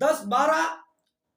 10-12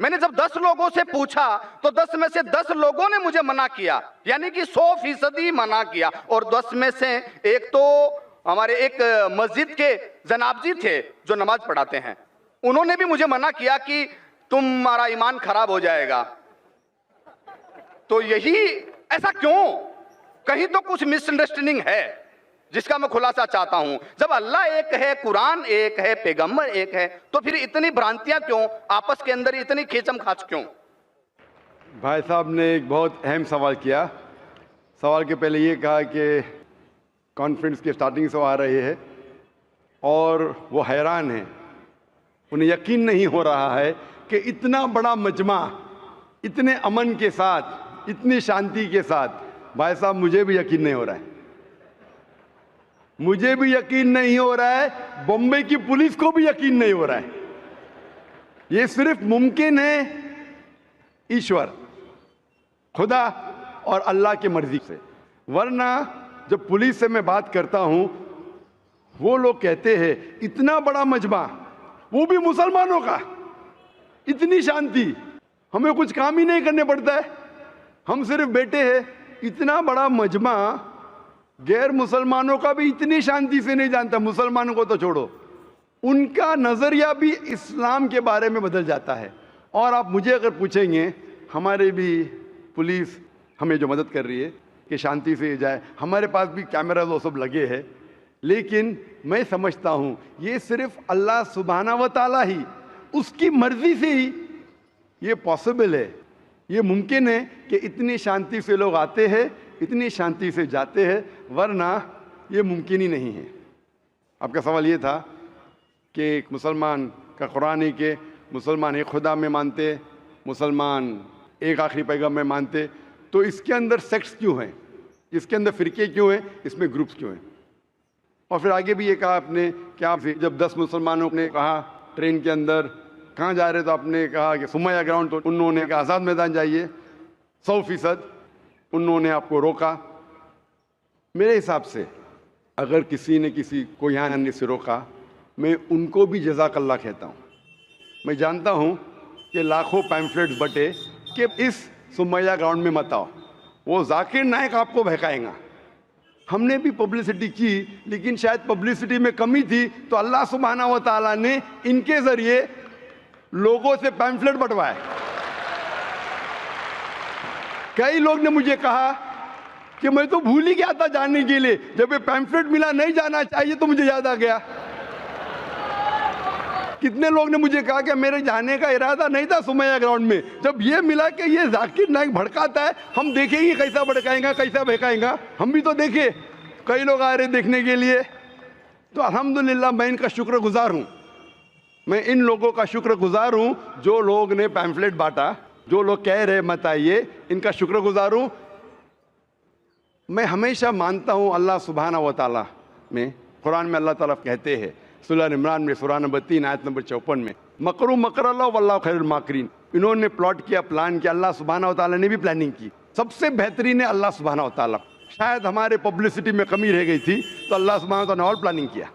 میں نے جب 10 لوگوں سے پوچھا تو 10 میں سے 10 لوگوں نے مجھے منع کیا، یعنی کہ 100% منع کیا. اور 10 میں سے ایک تو ہمارے ایک مسجد کے جناب جی تھے جو نماز پڑھاتے ہیں، انہوں نے بھی مجھے منع کیا کہ تمہارا ایمان خراب ہو جائے گا. تو یہی ایسا کیوں؟ کہیں تو کچھ مس انڈرسٹینڈنگ ہے جس کا میں خلاصہ چاہتا ہوں. جب اللہ ایک ہے، قرآن ایک ہے، پیغمبر ایک ہے، تو پھر اتنی بھرانتیاں کیوں؟ آپس کے اندر اتنی کھیچم کھاچ کیوں؟ بھائی صاحب نے ایک بہت اہم سوال کیا. سوال کے پہلے یہ کہا کہ کانفرنس کے سٹارٹنگ سے وہ آ رہے ہیں اور وہ حیران ہیں، انہیں یقین نہیں ہو رہا ہے کہ اتنا بڑا مجمع اتنے امن کے ساتھ، اتنی شانتی کے ساتھ. بھائی صاحب مجھے بھی یقین نہیں ہو رہا ہے، مجھے بھی یقین نہیں ہو رہا ہے، بمبئی کی پولیس کو بھی یقین نہیں ہو رہا ہے. یہ صرف ممکن ہے ایشور، خدا اور اللہ کی مرضی سے. ورنہ جب پولیس سے میں بات کرتا ہوں وہ لوگ کہتے ہیں اتنا بڑا مجمع، وہ بھی مسلمانوں کا، اتنی شانتی، ہمیں کچھ کام ہی نہیں کرنے پڑتا ہے، ہم صرف بیٹھے ہیں. اتنا بڑا مجمع غیر مسلمانوں کا بھی اتنی شانتی سے نہیں جانتا، مسلمانوں کو تو چھوڑو، ان کا نظریہ بھی اسلام کے بارے میں بدل جاتا ہے. اور آپ مجھے اگر پوچھیں گے، ہمارے بھی پولیس ہمیں جو مدد کر رہی ہے کہ شانتی سے جائے، ہمارے پاس بھی کیمرہ وہ سب لگے ہیں، لیکن میں سمجھتا ہوں یہ صرف اللہ سبحانہ و تعالیٰ ہی، اس کی مرضی سے ہی یہ پاسبل ہے، یہ ممکن ہے کہ اتنی شانتی سے لوگ آتے ہیں، اتنی شانتی سے جاتے ہیں، ورنہ یہ ممکن ہی نہیں ہے. آپ کا سوال یہ تھا کہ ایک مسلمان کا قرآن ہے کہ مسلمان ایک خدا میں مانتے، مسلمان ایک آخری پیغام میں مانتے، تو اس کے اندر سیکٹس کیوں ہیں، اس کے اندر فرقے کیوں ہیں، اس میں گروپس کیوں ہیں؟ اور پھر آگے بھی یہ کہا آپ نے کہ آپ جب 10 مسلمانوں نے کہا ٹرین کے اندر کہاں جا رہے تو آپ نے کہا کہ سمیہ گراؤنڈ، تو انہوں نے کہا آزاد میدان جائیے. 100% انہوں نے آپ کو روکا. میرے حساب سے اگر کسی نے کسی کو یہاں آنے سے روکا، میں ان کو بھی جزاک اللہ کہتا ہوں. میں جانتا ہوں کہ لاکھوں پیمفلیٹس بٹے کہ اس سمیہ گراؤنڈ میں مت آؤ، وہ ذاکر نائک آپ کو بہکائیں گا. ہم نے بھی پبلسٹی کی، لیکن شاید پبلسٹی میں کمی تھی، تو اللہ سبحانہ و تعالیٰ نے ان کے ذریعے لوگوں سے پیمفلیٹ بٹوائے. کئی لوگ نے مجھے کہا کہ میں تو بھول ہی گیا تھا جاننے کے لیے، جب یہ پیمفلیٹ ملا نہیں جانا چاہیے تو مجھے یاد آ گیا. کتنے لوگ نے مجھے کہا کہ میرے جانے کا ارادہ نہیں تھا سمیہ گراؤنڈ میں، جب یہ ملا کہ یہ ذاکر نائک بھڑکاتا ہے، ہم دیکھیں گے کیسا بھڑکائیں گا، کیسا بہکائیں گا. ہم بھی تو دیکھے، کئی لوگ آ رہے دیکھنے کے لیے. تو الحمدللہ میں ان کا شکر گزار ہوں، میں ان لوگوں کا شکر گزار ہوں جو لوگ نے پیمفلیٹ بانٹا، جو لوگ کہہ رہے مت آئیے، ان کا شکر گزار ہوں. میں ہمیشہ مانتا ہوں اللہ سبحانہ و تعالیٰ میں، قرآن میں اللہ تعالیٰ کہتے ہیں سورہ عمران میں سورہ نمبر 3 آیت نمبر 54 میں، مکروا مکر اللہ واللہ خیر الماکرین. انہوں نے پلاٹ کیا، پلان کیا، اللہ سبحانہ و تعالیٰ نے بھی پلاننگ کی. سب سے بہترین ہے اللہ سبحانہ و تعالیٰ. شاید ہمارے پبلسٹی میں کمی رہ گئی تھی تو اللہ سبحانہ و تعالیٰ نے اور پلاننگ کیا.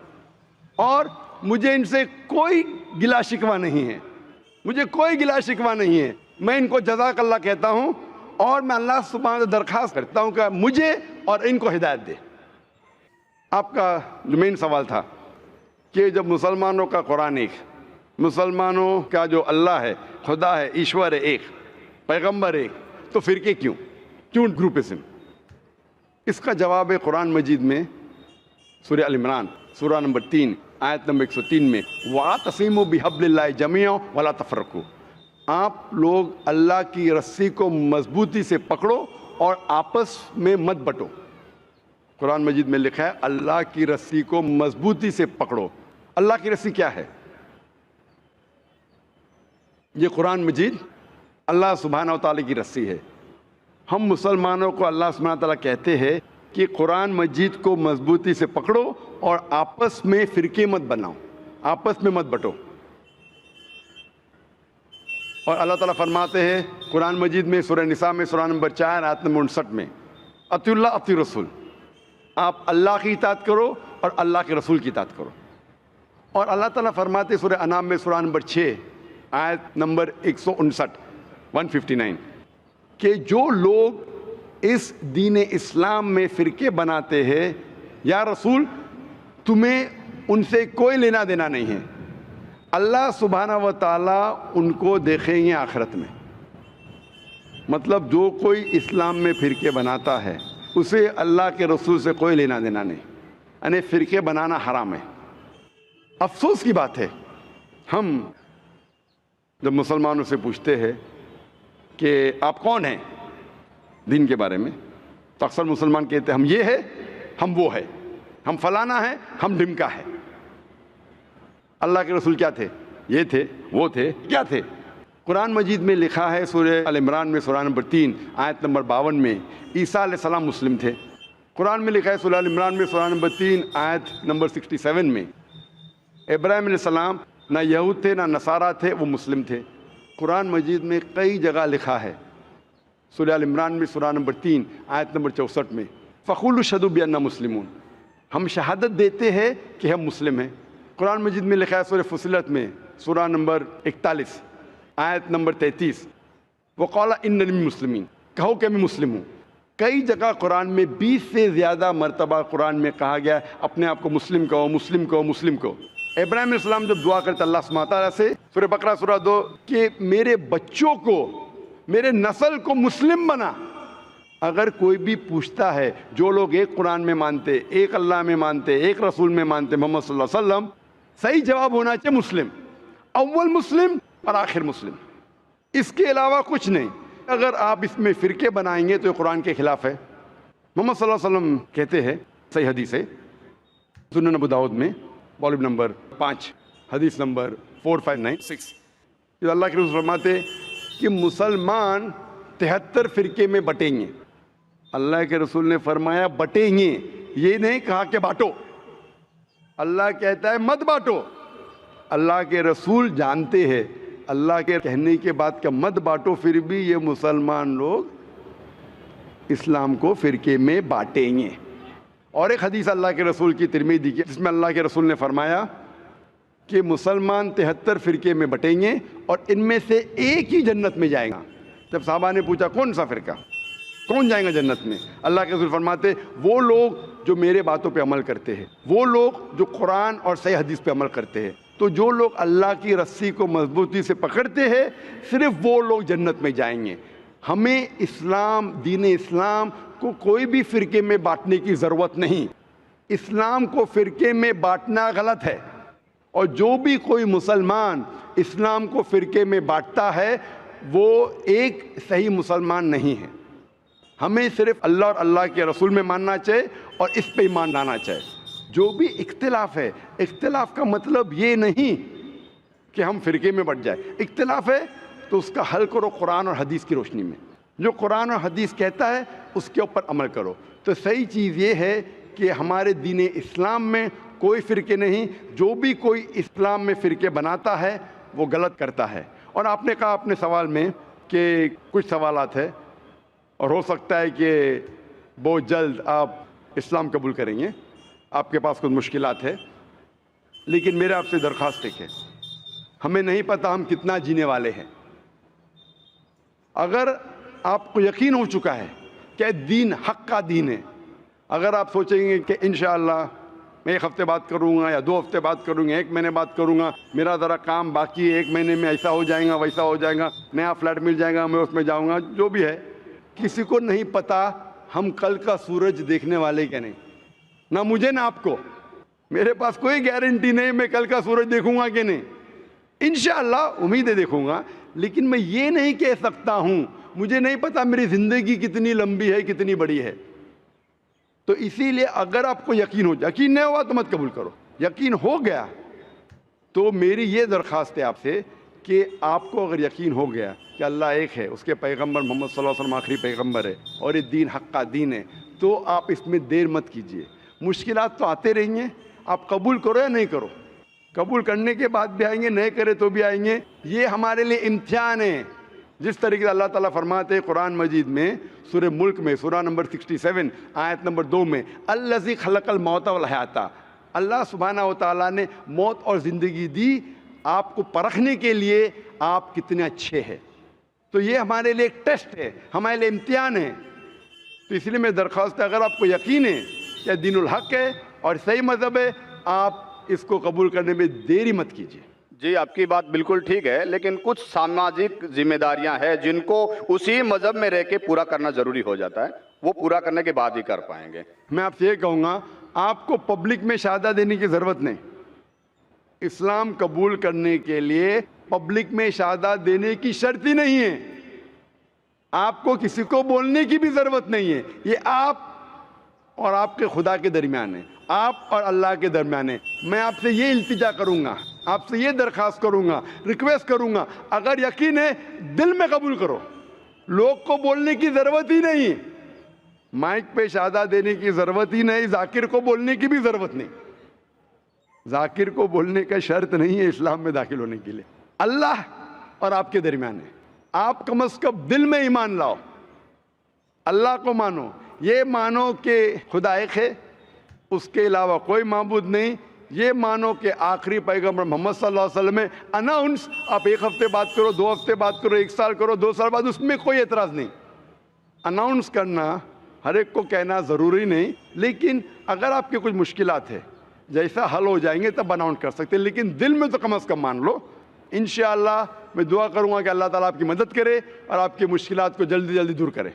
اور مجھے ان سے کوئی گلا شکوہ نہیں ہے، مجھے کوئی گلا شکوہ نہیں ہے. میں ان کو جزاک اللہ کہتا ہوں، اور میں اللہ سبحانہ سے درخواست کرتا ہوں کہ مجھے اور ان کو ہدایت دے. آپ کا جو مین سوال تھا کہ جب مسلمانوں کا قرآن ایک، مسلمانوں کا جو اللہ ہے، خدا ہے، ایشور ہے ایک، پیغمبر ایک، تو فرقے کیوں گروپزم؟ اس کا جواب ہے قرآن مجید میں سورہ ال عمران سورہ نمبر 3 آیت نمبر 103 میں، وَاعْتَصِمُوا بِحَبْلِ اللَّهِ جَمِيعًا وَلَا تَفَرَّقُوا. آپ لوگ اللہ کی رسی کو مضبوطی سے پکڑو اور آپس میں مت بٹو. قرآن مجید میں لکھا ہے اللہ کی رسی کو مضبوطی سے پکڑو. اللہ کی رسی کیا ہے؟ یہ قرآن مجید اللہ سبحانہ و تعالیٰ کی رسی ہے. ہم مسلمانوں کو اللہ سبحانہ و تعالیٰ کہتے ہیں کہ قرآن مجید کو مضبوطی سے پکڑو اور آپس میں فرقے مت بناؤ، آپس میں مت بٹو. اور اللہ تعالیٰ فرماتے ہیں قرآن مجید میں سورہ نساء میں سورہ نمبر 4 آیت نمبر 59 میں، اطیعوا اللہ اطیعوا الرسول. آپ اللہ کی اطاعت کرو اور اللہ کے رسول کی اطاعت کرو. اور اللہ تعالیٰ فرماتے سورہ انعام میں سورہ نمبر 6 آیت نمبر 159 کہ جو لوگ اس دین اسلام میں فرقے بناتے ہیں یا رسول تمہیں ان سے کوئی لینا دینا نہیں ہے، اللہ سبحانہ و تعالیٰ ان کو دیکھیں گے آخرت میں۔ مطلب جو کوئی اسلام میں فرقے بناتا ہے اسے اللہ کے رسول سے کوئی لینا دینا نہیں، یعنی فرقے بنانا حرام ہے۔ افسوس کی بات ہے، ہم جب مسلمانوں سے پوچھتے ہیں کہ آپ کون ہیں دین کے بارے میں، تو اکثر مسلمان کہتے ہیں ہم یہ ہے، ہم وہ ہے، ہم فلانا ہے، ہم ڈھمکا ہے۔ اللہ کے رسول کیا تھے؟ یہ تھے، وہ تھے، کیا تھے؟ قرآن مجید میں لکھا ہے سورہ ال عمران میں سورہ نمبر 3 آیت نمبر 52 میں عیسیٰ علیہ السلام مسلم تھے۔ قرآن میں لکھا ہے سورہ ال عمران میں سورہ نمبر 3 آیت نمبر 67 میں ابراہیم علیہ السلام نہ یہود تھے نہ نصارہ تھے، وہ مسلم تھے۔ قرآن مجید میں کئی جگہ لکھا ہے، سورہ ال عمران میں سورہ نمبر 3 آیت نمبر 64 میں فقولوا اشہدوا بأننا مسلمون، ہم شہادت دیتے ہیں کہ ہم مسلم ہیں۔ قرآن مجید میں لکھا ہے سورہ فصلت میں سورہ نمبر 41 آیت نمبر 33 وقال اننی من المسلمین، کہو کہ میں مسلم ہوں۔ کئی جگہ قرآن میں 20 سے زیادہ مرتبہ قرآن میں کہا گیا اپنے آپ کو مسلم کہو، مسلم کہو، مسلم کہو۔ ابراہیم علیہ السلام جب دعا کرتے اللہ سبحانہ تعالیٰ سے سورہ بقرہ سورہ 2 کہ میرے بچوں کو، میرے نسل کو مسلم بنا۔ اگر کوئی بھی پوچھتا ہے، جو لوگ ایک قرآن میں مانتے، ایک اللہ میں مانتے، ایک رسول میں مانتے محمد صلی اللہ علیہ وسلم، صحیح جواب ہونا چاہیے مسلم، اول مسلم اور آخر مسلم، اس کے علاوہ کچھ نہیں۔ اگر آپ اس میں فرقے بنائیں گے تو یہ قرآن کے خلاف ہے۔ محمد صلی اللہ علیہ وسلم کہتے ہیں، صحیح حدیث ہے سنن ابو داؤد میں والیوم نمبر 5 حدیث نمبر 4596، کہ اللہ کے رسول فرماتے کہ مسلمان 73 فرقے میں بٹیں گے۔ اللہ کے رسول نے فرمایا بٹیں گے، یہ نہیں کہا کہ بانٹو۔ اللہ کہتا ہے مت بانٹو۔ اللہ کے رسول جانتے ہیں اللہ کے کہنے کے بعد کہ مت بانٹو، پھر بھی یہ مسلمان لوگ اسلام کو فرقے میں بانٹیں گے۔ اور ایک حدیث اللہ کے رسول کی ترمذی کی جس میں اللہ کے رسول نے فرمایا کہ مسلمان 73 فرقے میں بٹیں گے اور ان میں سے ایک ہی جنت میں جائے گا۔ جب صحابہ نے پوچھا کون سا فرقہ، کون جائیں گا جنت میں، اللہ کے رسول فرماتے وہ لوگ جو میرے باتوں پہ عمل کرتے ہیں، وہ لوگ جو قرآن اور صحیح حدیث پہ عمل کرتے ہیں۔ تو جو لوگ اللہ کی رسی کو مضبوطی سے پکڑتے ہیں صرف وہ لوگ جنت میں جائیں گے۔ ہمیں اسلام، دین اسلام کو کوئی بھی فرقے میں بانٹنے کی ضرورت نہیں۔ اسلام کو فرقے میں بانٹنا غلط ہے، اور جو بھی کوئی مسلمان اسلام کو فرقے میں بانٹتا ہے وہ ایک صحیح مسلمان نہیں ہے۔ ہمیں صرف اللہ اور اللہ کے رسول میں ماننا چاہیے اور اس پہ ایمان لانا چاہیے۔ جو بھی اختلاف ہے، اختلاف کا مطلب یہ نہیں کہ ہم فرقے میں بٹ جائیں۔ اختلاف ہے تو اس کا حل کرو قرآن اور حدیث کی روشنی میں، جو قرآن اور حدیث کہتا ہے اس کے اوپر عمل کرو۔ تو صحیح چیز یہ ہے کہ ہمارے دین اسلام میں کوئی فرقے نہیں، جو بھی کوئی اسلام میں فرقے بناتا ہے وہ غلط کرتا ہے۔ اور آپ نے کہا اپنے سوال میں کہ کچھ سوالات ہیں اور ہو سکتا ہے کہ بہت جلد آپ اسلام قبول کریں گے، آپ کے پاس کچھ مشکلات ہے، لیکن میرے آپ سے درخواست ہے، ہمیں نہیں پتہ ہم کتنا جینے والے ہیں۔ اگر آپ کو یقین ہو چکا ہے کہ دین حق کا دین ہے، اگر آپ سوچیں گے کہ انشاءاللہ میں 1 ہفتے بات کروں گا یا 2 ہفتے بات کروں گا، 1 مہینے بات کروں گا، میرا ذرا کام باقی ہے، 1 مہینے میں ایسا ہو جائے گا، ویسا ہو جائے گا، نیا فلیٹ مل جائے گا، میں اس میں جاؤں گا، جو بھی ہے، کسی کو نہیں پتہ ہم کل کا سورج دیکھنے والے کیا نہیں، نہ مجھے نہ آپ کو۔ میرے پاس کوئی گارنٹی نہیں میں کل کا سورج دیکھوں گا کہ نہیں، انشاءاللہ امید ہے دیکھوں گا، لیکن میں یہ نہیں کہہ سکتا ہوں، مجھے نہیں پتا میری زندگی کتنی لمبی ہے، کتنی بڑی ہے۔ تو اسی لیے اگر آپ کو یقین ہو جائے، یقین نہیں ہوا تو مت قبول کرو، یقین ہو گیا تو میری یہ درخواست ہے آپ سے کہ آپ کو اگر یقین ہو گیا کہ اللہ ایک ہے، اس کے پیغمبر محمد صلی اللہ علیہ وسلم آخری پیغمبر ہے اور یہ دین حق کا دین ہے، تو آپ اس میں دیر مت کیجئے۔ مشکلات تو آتے رہیں گے، آپ قبول کرو یا نہیں کرو، قبول کرنے کے بعد بھی آئیں گے، نہیں کرے تو بھی آئیں گے، یہ ہمارے لیے امتحان ہے۔ جس طریقے سے اللہ تعالیٰ فرماتے ہیں قرآن مجید میں سورہ ملک میں سورہ نمبر 67 آیت نمبر 2 میں الذی خلق الموت والحیات، اللہ سبحانہ و تعالیٰ نے موت اور زندگی دی آپ کو پرکھنے کے لیے، آپ کتنے اچھے ہیں. تو یہ ہمارے لیے ایک ٹیسٹ ہے, ہمارے لیے امتحان ہے. تو اس لیے میں درخواست ہے, اگر آپ کو یقین ہے کہ دین الحق ہے اور صحیح مذہب ہے, آپ اس کو قبول کرنے میں دیری مت کیجیے. جی آپ کی بات بالکل ٹھیک ہے, لیکن کچھ سماجک ذمہ داریاں ہیں جن کو اسی مذہب میں رہ کے پورا کرنا ضروری ہو جاتا ہے, وہ پورا کرنے کے بعد ہی کر پائیں گے. میں آپ سے یہ کہوں گا, آپ کو پبلک میں شہادہ دینے کی ضرورت نہیں. اسلام قبول کرنے کے لیے پبلک میں شہادہ دینے کی شرط ہی نہیں ہے. آپ کو کسی کو بولنے کی بھی ضرورت نہیں ہے. یہ آپ اور آپ کے خدا کے درمیان ہے, آپ اور اللہ کے درمیان ہے. میں آپ سے یہ التجا کروں گا, آپ سے یہ درخواست کروں گا, ریکویسٹ کروں گا, اگر یقین ہے دل میں قبول کرو. لوگ کو بولنے کی ضرورت ہی نہیں ہے, مائک پہ شہادہ دینے کی ضرورت ہی نہیں, ذاکر کو بولنے کی بھی ضرورت نہیں. ذاکر کو بولنے کا شرط نہیں ہے اسلام میں داخل ہونے کے لیے. اللہ اور آپ کے درمیان ہے. آپ کم از کم دل میں ایمان لاؤ, اللہ کو مانو, یہ مانو کہ خدا ایک ہے, اس کے علاوہ کوئی معبود نہیں. یہ مانو کہ آخری پیغمبر محمد صلی اللہ علیہ وسلم ہے. اناؤنس آپ 1 ہفتے بات کرو, 2 ہفتے بات کرو, 1 سال کرو, 2 سال بعد, اس میں کوئی اعتراض نہیں. اناؤنس کرنا ہر ایک کو کہنا ضروری نہیں, لیکن اگر آپ کے کچھ مشکلات ہے جیسا حل ہو جائیں گے تب اناؤنس کر سکتے ہیں, لیکن دل میں تو کم از کم مان لو. انشاءاللہ میں دعا کروں گا کہ اللہ تعالیٰ آپ کی مدد کرے اور آپ کی مشکلات کو جلدی جلدی دور کرے.